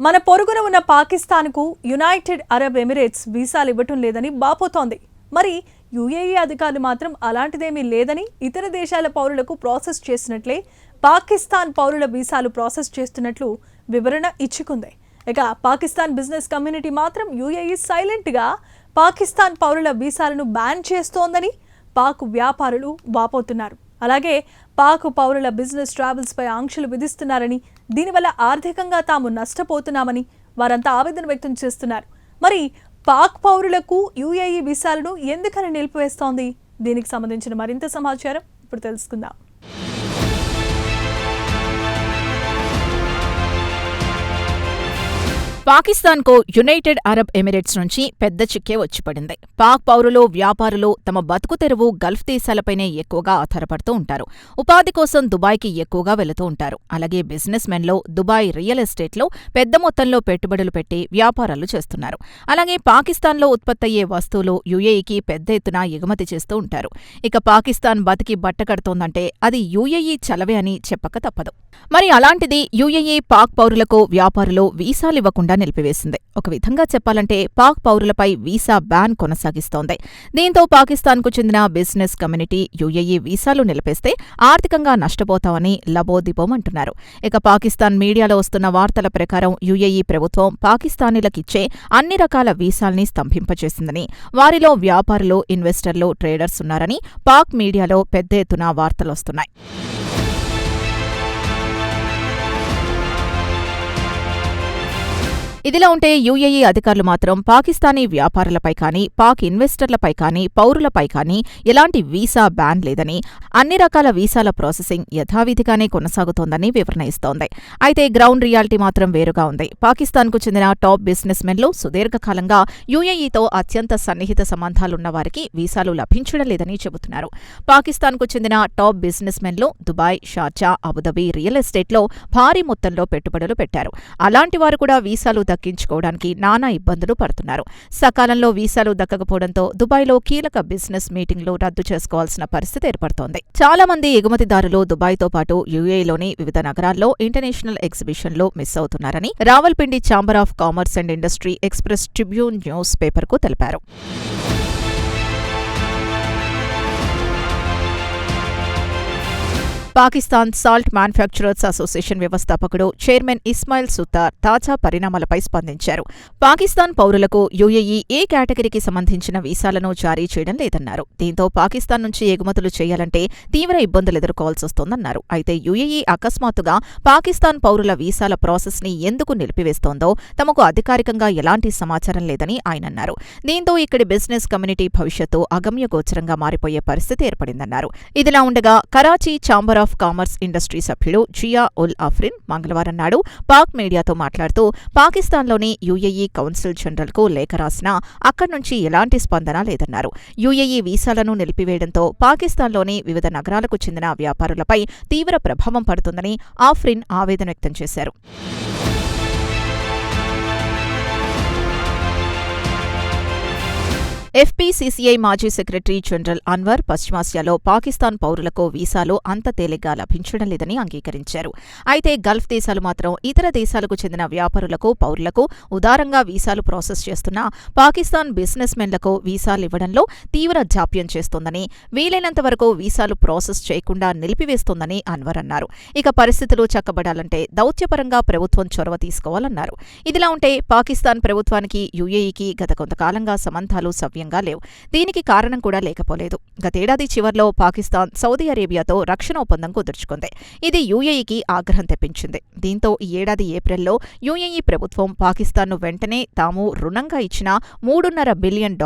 మన పొరుగున ఉన్న పాకిస్తాన్కు యునైటెడ్ అరబ్ ఎమిరేట్స్ వీసాలు ఇవ్వటం లేదని బాపోతోంది. మరి యుఏఈ అధికారులు మాత్రం అలాంటిదేమీ లేదని ఇతర దేశాల పౌరులకు ప్రాసెస్ చేసినట్లే పాకిస్తాన్ పౌరుల వీసాలు ప్రాసెస్ చేస్తున్నట్లు వివరణ ఇచ్చుకుంది. ఇక పాకిస్తాన్ బిజినెస్ కమ్యూనిటీ మాత్రం యుఏఈ సైలెంట్గా పాకిస్తాన్ పౌరుల వీసాలను బ్యాన్ చేస్తోందని పాక్ వ్యాపారులు వాపోతున్నారు. అలాగే పాక్ పౌరుల బిజినెస్ ట్రావెల్స్ పై ఆంక్షలు విధిస్తున్నారని, దీనివల్ల ఆర్థికంగా తాము నష్టపోతున్నామని వారంతా ఆవేదన వ్యక్తం చేస్తున్నారు. మరి పాక్ పౌరులకు యుఏఈ వీసాలను ఎందుకని నిలిపివేస్తోంది? దీనికి సంబంధించిన మరింత సమాచారం ఇప్పుడు తెలుసుకుందాం. పాకిస్తాన్కు యునైటెడ్ అరబ్ ఎమిరేట్స్ నుంచి పెద్ద చిక్కే వచ్చిపడింది. పాక్ పౌరులు, వ్యాపారులు తమ బతుకు తెరువు గల్ఫ్ దేశాలపైనే ఎక్కువగా ఆధారపడుతూ ఉంటారు. ఉపాధి కోసం దుబాయ్కి ఎక్కువగా వెళుతూ ఉంటారు. అలాగే బిజినెస్ మెన్లో దుబాయ్ రియల్ ఎస్టేట్లో పెద్ద మొత్తంలో పెట్టుబడులు పెట్టి వ్యాపారాలు చేస్తున్నారు. అలాగే పాకిస్తాన్లో ఉత్పత్తయ్యే వస్తువులు యుఏఈకి పెద్ద ఎత్తున ఎగుమతి చేస్తూ ఉంటారు. ఇక పాకిస్తాన్ బతికి బట్టకడుతోందంటే అది యుఏఈ చలవే అని చెప్పక తప్పదు. మరి అలాంటిది యుఏఈ పాక్ పౌరులకు, వ్యాపారులు వీసాలివ్వకుండా నిలిపివేసింది. ఒక విధంగా చెప్పాలంటే పాక్ పౌరులపై వీసా బ్యాన్ కొనసాగిస్తోంది. దీంతో పాకిస్తాన్కు చెందిన బిజినెస్ కమ్యూనిటీ యుఏఈ వీసాలు నిలిపేస్తే ఆర్థికంగా నష్టపోతామని లబోదిబోమంటున్నారు. ఇక పాకిస్తాన్ మీడియాలో వస్తున్న వార్తల ప్రకారం యుఏఈ ప్రభుత్వం పాకిస్తానీలకిచ్చే అన్ని రకాల వీసాల్ని స్తంభింపచేసిందని, వారిలో వ్యాపారులు, ఇన్వెస్టర్లు, ట్రేడర్స్ ఉన్నారని పాక్ మీడియాలో పెద్ద ఎత్తున వార్తలొస్తున్నాయి. ఇదిలా ఉంటే యుఏఈ అధికారులు మాత్రం పాకిస్తానీ వ్యాపారులపై కానీ, పాక్ ఇన్వెస్టర్లపై కానీ, పౌరులపై కానీ ఎలాంటి వీసా బ్యాన్ లేదని, అన్ని రకాల వీసాల ప్రాసెసింగ్ యథావిధిగానే కొనసాగుతోందని వివరణ ఇస్తోంది. అయితే గ్రౌండ్ రియాలిటీ మాత్రం వేరుగా ఉంది. పాకిస్తాన్కు చెందిన టాప్ బిజినెస్ మెన్లు సుదీర్ఘకాలంగా యుఏఈతో అత్యంత సన్నిహిత సంబంధాలున్న వారికి వీసాలు లభించడం లేదని చెబుతున్నారు. పాకిస్తాన్కు చెందిన టాప్ బిజినెస్ మెన్లు దుబాయ్, షార్జా, అబుదాబి రియల్ ఎస్టేట్లో భారీ మొత్తంలో పెట్టుబడులు పెట్టారు. అలాంటి వారు కూడా వీసాలు దక్కించుకోవడానికి నానా ఇబ్బందులు పడుతున్నారు. సకాలంలో వీసాలు దక్కకపోవడంతో దుబాయ్లో కీలక బిజినెస్ మీటింగ్లు రద్దు చేసుకోవాల్సిన పరిస్థితి ఏర్పడుతోంది. చాలా మంది ఎగుమతిదారులు దుబాయ్తో పాటు యుఏఈలోని వివిధ నగరాల్లో ఇంటర్నేషనల్ ఎగ్జిబిషన్లు మిస్ అవుతున్నారని Rawalpindi chamber of commerce and industry express tribune news పేపర్కు తెలిపారు. పాకిస్తాన్ సాల్ట్ మ్యానుఫ్యాక్చరర్స్ అసోసియేషన్ వ్యవస్థాపకుడు చైర్మన్ ఇస్మాయిల్ సుతార్ తాజా పరిణామాలపై స్పందించారు. పాకిస్తాన్ పౌరులకు యుఏఈ ఏ కేటగిరీకి సంబంధించిన వీసాలను జారీ చేయడం లేదన్నారు. దీంతో పాకిస్తాన్ నుంచి ఎగుమతులు చేయాలంటే తీవ్ర ఇబ్బందులు ఎదుర్కోవాల్సొస్తోందన్నారు. అయితే యుఏఈ అకస్మాత్తుగా పాకిస్తాన్ పౌరుల వీసాల ప్రాసెస్ని ఎందుకు నిలిపివేస్తోందో తమకు అధికారికంగా ఎలాంటి సమాచారం లేదని ఆయన అన్నారు. దీంతో ఇక్కడి బిజినెస్ కమ్యూనిటీ భవిష్యత్తు అగమ్యగోచరంగా మారిపోయే పరిస్థితి ఏర్పడిందన్నారు. ఇదిలా ఉండగా Karachi chamber of commerce industry సభ్యులు జియా ఉల్ ఆఫ్రిన్ మంగళవారం నాడు పాక్ మీడియాతో మాట్లాడుతూ పాకిస్తాన్లోని యుఏఈ కౌన్సిల్ జనరల్కు లేఖ రాసినా అక్కడి నుంచి ఎలాంటి స్పందన లేదన్నారు. యుఏఈ వీసాలను నిలిపివేయడంతో పాకిస్తాన్లోని వివిధ నగరాలకు చెందిన వ్యాపారులపై తీవ్ర ప్రభావం పడుతుందని ఆఫ్రిన్ ఆవేదన వ్యక్తం చేశారు. ఎఫ్పీసీసీఐ మాజీ సెక్రటరీ జనరల్ అన్వర్ పశ్చిమాసియాలో పాకిస్తాన్ పౌరులకు వీసాలు అంత తేలిగ్గా లభించడం లేదని అంగీకరించారు. అయితే గల్ఫ్ దేశాలు మాత్రం ఇతర దేశాలకు చెందిన వ్యాపారులకు, పౌరులకు ఉదారంగా వీసాలు ప్రాసెస్ చేస్తున్న పాకిస్తాన్ బిజినెస్ మెన్లకు వీసాలు ఇవ్వడంలో తీవ్ర జాప్యం చేస్తోందని, వీలైనంత వరకు వీసాలు ప్రాసెస్ చేయకుండా నిలిపివేస్తోందని అన్వర్ అన్నారు. ఇక పరిస్థితులు చక్కబడాలంటే దౌత్యపరంగా ప్రభుత్వం చొరవ తీసుకోవాలన్నారు. ఇదిలా ఉంటే పాకిస్తాన్ ప్రభుత్వానికి యుఏఈకి గత కొంతకాలంగా సంబంధాలు లేవు. దీనికి కారణం కూడా లేకపోలేదు. గతేడాది చివర్లో పాకిస్తాన్ సౌదీ అరేబియాతో రక్షణ ఒప్పందం కుదుర్చుకుంది. ఇది యుఏఈకి ఆగ్రహం తెప్పించింది. దీంతో ఈ ఏడాది ఏప్రిల్లో యుఏఈ ప్రభుత్వం పాకిస్తాన్ను వెంటనే తాము రుణంగా ఇచ్చిన $3.5 బిలియన్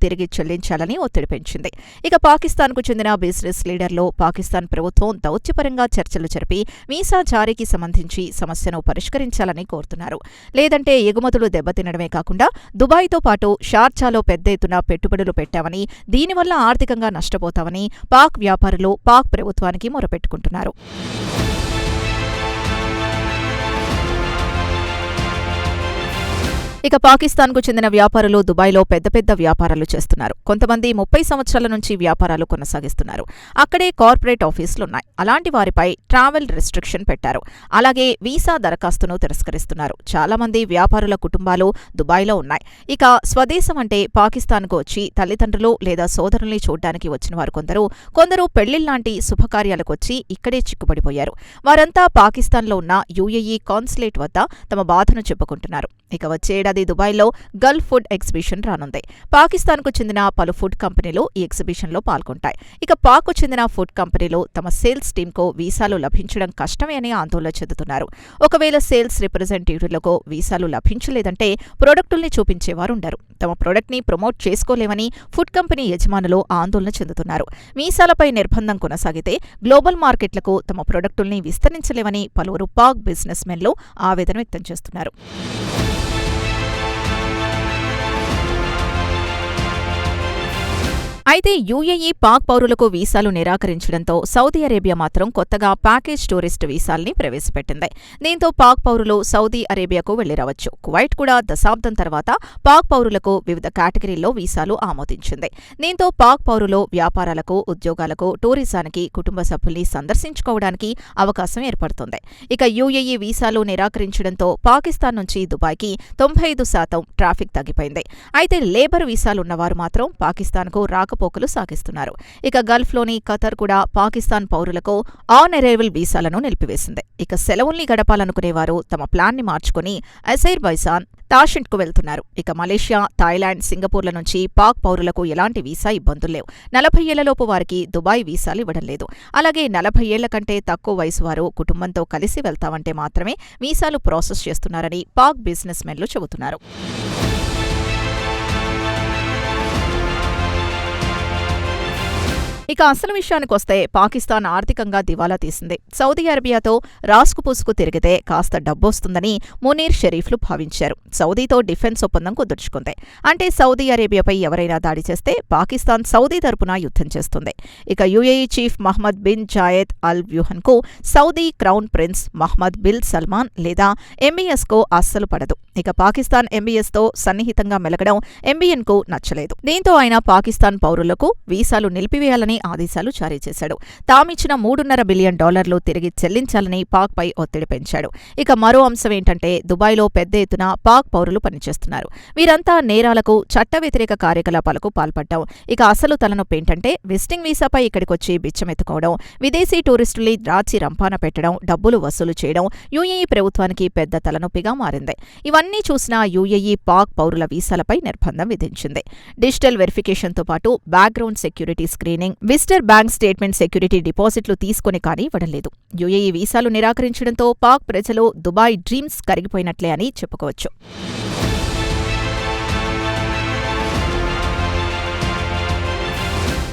తిరిగి చెల్లించాలని ఒత్తిడి పెంచింది. ఇక పాకిస్తాన్కు చెందిన బిజినెస్ లీడర్లు పాకిస్తాన్ ప్రభుత్వం దౌత్యపరంగా చర్చలు జరిపి వీసా జారీకి సంబంధించి సమస్యను పరిష్కరించాలని కోరుతున్నారు. లేదంటే ఎగుమతులు దెబ్బతినడమే కాకుండా దుబాయ్తో పాటు షార్జాలో పెద్ద ఎత్తున పెట్టుబడులు పెట్టామని, దీనివల్ల ఆర్థికంగా నష్టపోతామని పాక్ వ్యాపారులు పాక్ ప్రభుత్వానికి మొరపెట్టుకుంటున్నారు. ఇక పాకిస్తాన్కు చెందిన వ్యాపారులు దుబాయ్లో పెద్ద పెద్ద వ్యాపారాలు చేస్తున్నారు. కొంతమంది 30 సంవత్సరాల నుంచి వ్యాపారాలు కొనసాగిస్తున్నారు. అక్కడే కార్పొరేట్ ఆఫీసులున్నాయి. అలాంటి వారిపై ట్రావెల్ రెస్ట్రిక్షన్ పెట్టారు. అలాగే వీసా దరఖాస్తును తిరస్కరిస్తున్నారు. చాలా మంది వ్యాపారుల కుటుంబాలు దుబాయ్లో ఉన్నాయి. ఇక స్వదేశం అంటే పాకిస్తాన్కు వచ్చి తల్లిదండ్రులు లేదా సోదరుల్ని చూడ్డానికి వచ్చిన వారు కొందరు పెళ్లిళ్లాంటి శుభకార్యాలకు వచ్చి ఇక్కడే చిక్కుపడిపోయారు. వారంతా పాకిస్తాన్లో ఉన్న యుఏఈ కాన్సులేట్ వద్ద తమ బాధను చెప్పుకుంటున్నారు. ఇక వచ్చే ఏడాది దుబాయ్లో గల్ఫ్ ఫుడ్ ఎగ్జిబిషన్ రానుంది. పాకిస్తాన్కు చెందిన పలు ఫుడ్ కంపెనీలు ఈ ఎగ్జిబిషన్లో పాల్గొంటాయి. ఇక పాక్కు చెందిన ఫుడ్ కంపెనీలు తమ సేల్స్ టీంకు వీసాలు లభించడం కష్టమే అని ఆందోళన చెందుతున్నారు. ఒకవేళ సేల్స్ రిప్రజెంటేటివ్లకు వీసాలు లభించలేదంటే ప్రొడక్టుల్ని చూపించేవారుండరు. తమ ప్రొడక్ట్ని ప్రమోట్ చేసుకోలేమని ఫుడ్ కంపెనీ యజమానులు ఆందోళన చెందుతున్నారు. వీసాలపై నిర్బంధం కొనసాగితే గ్లోబల్ మార్కెట్లకు తమ ప్రొడక్టుల్ని విస్తరించలేమని పలువురు పాక్ బిజినెస్ మెన్లు ఆవేదన వ్యక్తం చేస్తున్నారు. అయితే యుఏఈ పాక్ పౌరులకు వీసాలు నిరాకరించడంతో సౌదీ అరేబియా మాత్రం కొత్తగా ప్యాకేజ్ టూరిస్ట్ వీసాల్ని ప్రవేశపెట్టింది. దీంతో పాక్ పౌరులు సౌదీ అరేబియాకు వెళ్లిరావచ్చు. కువైట్ కూడా దశాబ్దం తర్వాత పాక్ పౌరులకు వివిధ కేటగిరీల్లో వీసాలు ఆమోదించింది. దీంతో పాక్ పౌరులు వ్యాపారాలకు, ఉద్యోగాలకు, టూరిజానికి, కుటుంబ సభ్యుల్ని సందర్శించుకోవడానికి అవకాశం ఏర్పడుతుంది. ఇక యుఏఈ వీసాలు నిరాకరించడంతో పాకిస్తాన్ నుంచి దుబాయ్కి 95% ట్రాఫిక్ తగ్గిపోయింది. అయితే లేబర్ వీసాలున్నవారు మాత్రం పాకిస్తాన్కు రాకపోకలు సాగిస్తున్నారు. ఇక గల్ఫ్లోని ఖతర్ కూడా పాకిస్తాన్ పౌరులకు ఆన్ అరైవల్ వీసాలను నిలిపివేసింది. ఇక సెలవుల్ని గడపాలనుకునేవారు తమ ప్లాన్ని మార్చుకుని అజైర్బైజాన్, తాషెంట్కు వెళ్తున్నారు. ఇక మలేషియా, థాయిలాండ్, సింగపూర్ల నుంచి పాక్ పౌరులకు ఎలాంటి వీసా ఇబ్బందులు లేవు. 40 ఏళ్లలోపు వారికి దుబాయ్ వీసాలు ఇవ్వడం లేదు. అలాగే 40 ఏళ్ల కంటే తక్కువ వయసు వారు కుటుంబంతో కలిసి వెళ్తామంటే మాత్రమే వీసాలు ప్రాసెస్ చేస్తున్నారని పాక్ బిజినెస్ మెన్లు చెబుతున్నారు. ఇక అసలు విషయానికొస్తే పాకిస్తాన్ ఆర్థికంగా దివాలా తీసింది. సౌదీ అరేబియాతో రాసుకుపూసుకు తిరిగితే కాస్త డబ్బొస్తుందని మునీర్ షరీఫ్లు భావించారు. సౌదీతో డిఫెన్స్ ఒప్పందం కుదుర్చుకుంది. అంటే సౌదీ అరేబియాపై ఎవరైనా దాడి చేస్తే పాకిస్తాన్ సౌదీ తరపున యుద్ధం చేస్తుంది. ఇక UAE chief Mohammed bin Zayed Al వ్యూహన్కు Saudi crown prince Mohammed bin Salman లేదా ఎంబీఎస్కు అస్సలు పడదు. ఇక పాకిస్తాన్ ఎంబీఎస్తో సన్నిహితంగా మెలగడం ఎంబీఎన్కు నచ్చలేదు. దీంతో ఆయన పాకిస్తాన్ పౌరులకు వీసాలు నిలిపివేయాలని ఆదేశాలు జారీ చేశాడు. తామిచ్చిన $3.5 బిలియన్ తిరిగి చెల్లించాలని పాక్పై ఒత్తిడి పెంచాడు. ఇక మరో అంశం ఏంటంటే దుబాయ్లో పెద్ద ఎత్తున పాక్ పౌరులు పనిచేస్తున్నారు. వీరంతా నేరాలకు, చట్ట వ్యతిరేక కార్యకలాపాలకు పాల్పడ్డాం. ఇక అసలు తలనొప్పి ఏంటంటే విజిటింగ్ వీసాపై ఇక్కడికొచ్చి బిచ్చమెత్తుకోవడం, విదేశీ టూరిస్టుల్ని రాచి రంపాన పెట్టడం, డబ్బులు వసూలు చేయడం యుఏఈ ప్రభుత్వానికి పెద్ద తలనొప్పిగా మారింది. ఇవన్నీ చూసినా యుఏఈ పాక్ పౌరుల వీసాలపై నిర్బంధం విధించింది. డిజిటల్ వెరిఫికేషన్తో పాటు background security screening, visitor bank statement security డిపాజిట్లు తీసుకుని కానీ ఇవ్వడం లేదు. యుఏఈ వీసాలు నిరాకరించడంతో పాక్ ప్రజలు దుబాయ్ డ్రీమ్స్ కరిగిపోయినట్లే అని చెప్పుకోవచ్చు.